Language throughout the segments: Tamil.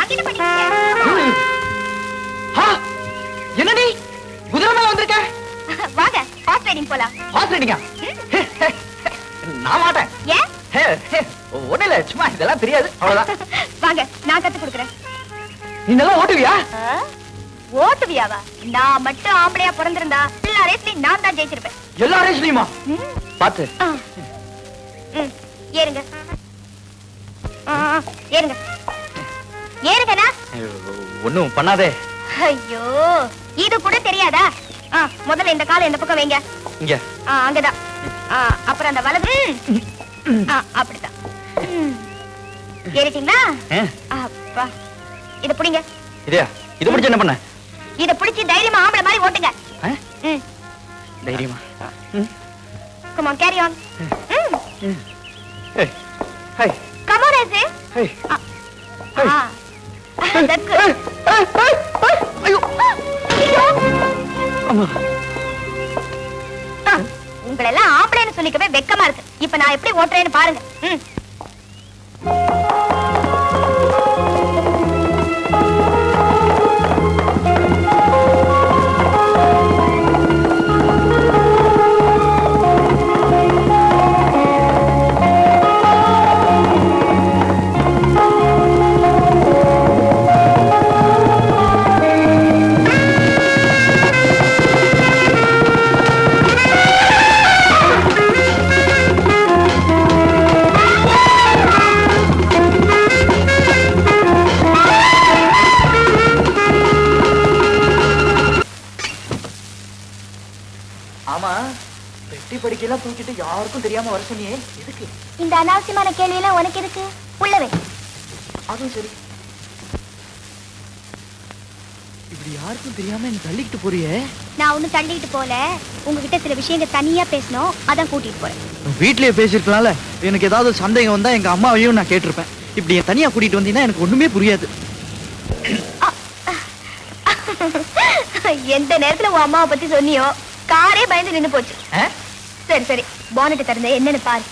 அங்கிட்டு படிங்க. என்னடி குதிரை மேல வந்திருக்க? வாங்க ஹார்ஸ் ரைடிங் போலாம். ஹார்ஸ் ரைடிங்கா? நான் மாட்டேன். ஏன்? ஒண்ணு இல்ல, சும்மா இதெல்லாம் தெரியாது அவ்வளவுதான். வாங்க நான் கத்து கொடுக்குறேன். நீ நல்லா ஓட்டுவியா? ஓட்டுவியாவா? நான் மட்டும் ஆம்பளையா பிறந்திருந்தா எல்லா ரேஸ்லயும் நான் தான் ஜெயிச்சிருப்பேன். எல்லா ரேஸ்லயுமா? பாத்து ஏறுங்க. ஏறுங்க ஏறுங்கண்ணா. ஒண்ணும் பண்ணாதே. ஐயோ இது கூட தெரியாதா? முதல்ல இந்த காலை இந்த பக்கம் வைங்க. இங்க அங்கதான். அப்புறம் அந்த வலது. அப்படிதான். ஏறிட்டீங்களா? அப்பா இத புடிங்க. இதா இது பிடிச்சு என்ன பண்ண? இத பிடிச்சு தைரியமா ஆம்பளை மாதிரி ஓட்டுங்க. தைரியமா? Come on, carry on. Hey. Hey. Come on, Aze. Hey. That's good. ஐயோ. அம்மா. உங்களை எல்லாம் ஆம்பளைன்னு சொல்லிக்கவே வெக்கமா இருக்கு. இப்ப நான் எப்படி ஓட்டுறேன்னு பாருங்க. படிக்கலாம் தூக்கிட்டு யாருக்கும் தெரியாம வர சொன்னியே, எதுக்கு? இந்த அனாவசியமான கேள்வி எல்லாம் உனக்கு எதுக்கு? உள்ளவே. அதுவும் சரி. இப்படி யாருக்கும் தெரியாம என்ன தள்ளிக்கிட்டு போறியே? நான் ஒன்னும் தள்ளிட்டு போல, உங்ககிட்ட சில விஷயங்கள் தனியா பேசணும், அதான் கூட்டிட்டு போறேன். வீட்லயே பேசிருக்கலாம்ல. எனக்கு ஏதாவது சந்தேகம் வந்தா எங்க அம்மாவையும் நான் கேட்டிருப்பேன். இப்படி தனியா கூட்டிட்டு வந்தீங்கன்னா எனக்கு ஒண்ணுமே புரியாது. எந்த நேரத்துல உன் அம்மாவை பத்தி சொன்னியோ காரே பயந்து நின்னு போச்சு. சரி சரி, பானட் திறந்து என்னன்னு பாரு.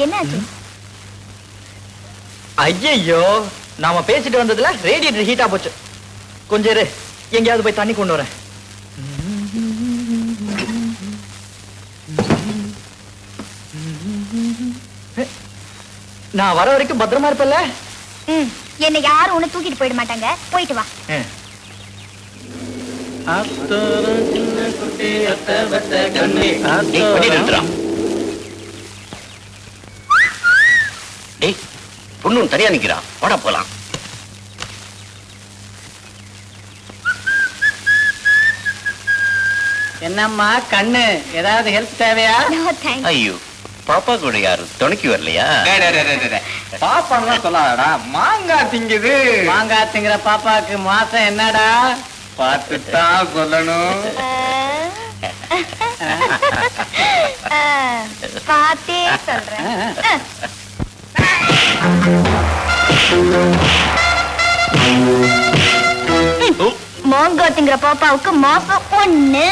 என்னாச்சு? ஐயோ, நாம பேசிட்டு வந்ததுல ரேடியேட்டர் ஹீட்டா போச்சு. கொஞ்சம் இரு, எங்கேயாவது போய் தண்ணி கொண்டு வரேன். நான் வர வரைக்கும் பத்திரமா இருப்பல்ல? என்ன யாரும் ஒண்ணு தூக்கிட்டு போயிட மாட்டாங்க, போயிட்டு வா. பொண்ணு தனியா நிக்கிறான், வாடா போலாம். என்னம்மா கண்ணு, ஏதாவது ஹெல்ப் தேவையா? ஐயோ, பாப்பா கூட யாரு துணைக்கு வரலையா? பாப்பான்னு சொல்லாதடா, மாங்காய் திங்குது. மாங்காய் திங்கிற பாப்பாக்கு மாசம் என்னடா பார்த்துதான் சொல்லணும். பாத்தே சொல்றேன். மாங்காய் திங்கிற பாப்பாவுக்கு மாசம் 1.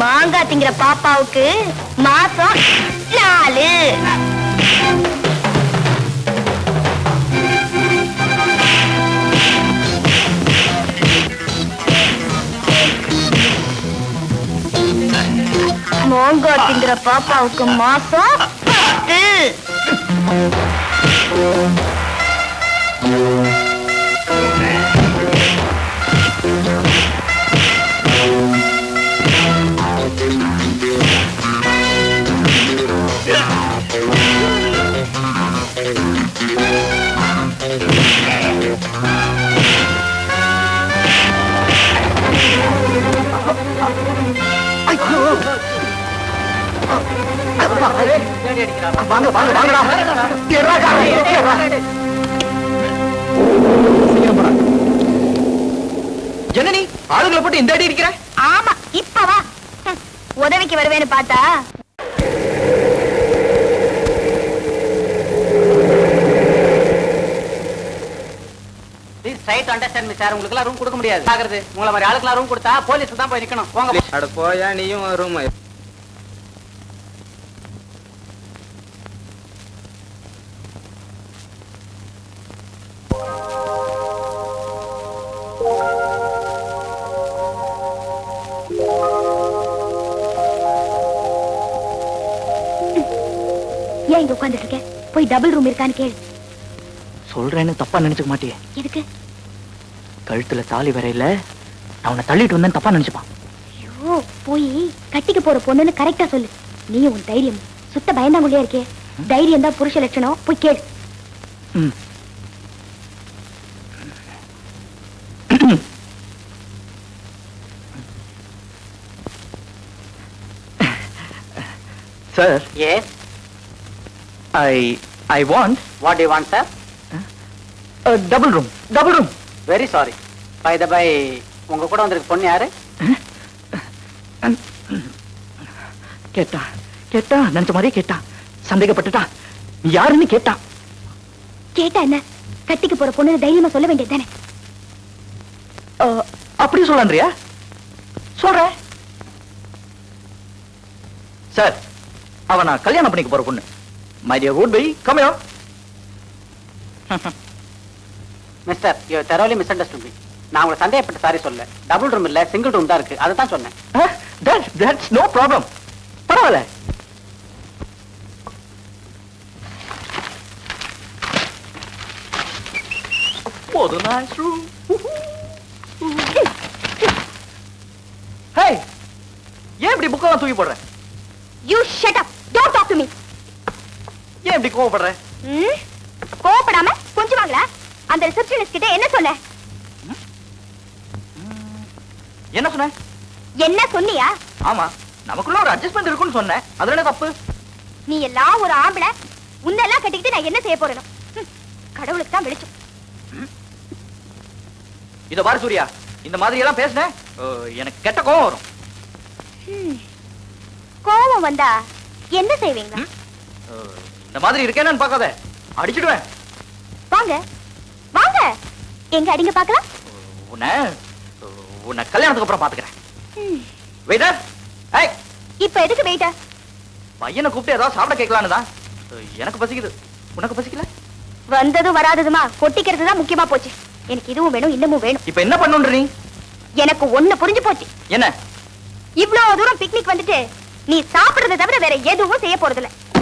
மாங்காய் திங்கிற பாப்பாவுக்கு மாசம் 4. மாங்காய் திங்கிற பாப்பாவுக்கு மாசம் 10. வாங்க வாங்க வாங்கடா. என்ன நீ ஆளுங்களை போட்டு இந்த அடி இருக்கிற? ஆமா இப்ப வா. உதவிக்கு வருவேன்னு பார்த்தா ரைட் அண்டர்ஸ்டாண்ட் சார், உங்களுக்கு எல்லாம் ரூம் கொடுக்க முடியாது. ஆகுறது உங்களை மாதிரி ஆளுக்கெல்லாம் ரூம் கொடுத்தா போலீஸ் தான் போய் நிக்கணும். போங்க. அட போயா நீயும் ரூம். ஏன் இங்க உட்கார்ந்துட்டு இருக்க? போய் டபுள் ரூம் இருக்கான்னு கேளு. சொல்றேன்னு தப்பா நினைச்சுக்க மாட்டியே? எதுக்கு? கழுத்துல தாலி வரையில நான் உன்னை தள்ளிட்டு வந்தேன்னு தப்பா நினைச்சுப்பான். ஐயோ, போய் கட்டிக்க போற பொண்ணுன்னு கரெக்டா சொல்லு. நீ உன் தைரியம் சுத்த பயந்தாங்குள்ளே இருக்கே. தைரியம் தான் புருஷ லட்சணம். போய் கேளு. ம். Sir, yes, I want what you want sir? a double room. Double room. Very sorry. By the by, உங்க கூட வந்திருக்க பொண்ணு யாரு? கேட்டா நினைச்ச மாதிரியே கேட்டா. சந்தேகப்பட்டுட்டா. நீ யாருன்னு கேட்டா. கேட்டா என்ன? கட்டிக்க போற பொண்ணு தைரியமா சொல்ல வேண்டியது தானே? அப்படி சொல்லான்றியா? சொல்றேன் சார். அவ நான் கல்யாணம் பண்ணிக்க போற பொண்ணு. My dear good bye, come here. Mister, you thoroughly misunderstood me. நான் உங்களை சந்தேகப்பட்டு சாரி சொல்ல. டபுள் ரூம் இல்ல, சிங்கிள் ரூம் தான் இருக்கு. அதை தான் சொன்னேன். That's no problem. பரவாயில்ல. What a nice room. Hey, ஏன் இப்படி புக்கெல்லாம் தூக்கி போடுற? You shut up. Don't talk to me. ஏன் இப்படி கோவப்படுற? கோவப்படாம கொஞ்சம் வாங்கல. அந்த ரிசப்ஷனிஸ்ட் கிட்ட என்ன சொன்ன? என்ன சொன்ன? என்ன சொன்னியா? ஆமா, நமக்குள்ள ஒரு அட்ஜஸ்ட்மெண்ட் இருக்குன்னு சொன்னேன். அதுல என்ன தப்பு? நீ எல்லாம் ஒரு ஆம்பளை. உன்னெல்லாம் கட்டிக்கிட்டு நான் என்ன செய்ய போறேனோ? கடவுளுக்கு தான் வெளிச்சம். இத பாரு சூர்யா, இந்த மாதிரி எல்லாம் பேசுனேன் எனக்கு கெட்ட கோவம் வரும். கோவம் வந்தா என்ன செய்வீங்க? இந்த மாதிரி இருக்கேன்னு பார்க்காத, அடிச்சிடுவேன். வாங்க வாங்க, எங்க அடிங்க பார்க்கலாம். உன்னை கல்யாணத்துக்கு அப்புறம் பாத்துக்கிறேன். வெயிட்டர், ஏய், இப்ப எதுக்கு வெயிட்டர்? பையனை கூப்பிட்டு ஏதாவது சாப்பிட கேட்கலான்னு தான். எனக்கு பசிக்குது. உனக்கு பசிக்கல? வந்ததும் வராததுமா கொட்டிக்கிறது தான் முக்கியமா போச்சு. எனக்கு இதுவும் வேணும், இன்னமும் வேணும். இப்ப என்ன பண்ணுன்ற நீ? எனக்கு ஒண்ணு புரிஞ்சு போச்சு. என்ன? இவ்வளவு தூரம் பிக்னிக் வந்துட்டு நீ சாப்பிடுறதை தவிர வேற எதுவும் செய்ய போறதில்ல.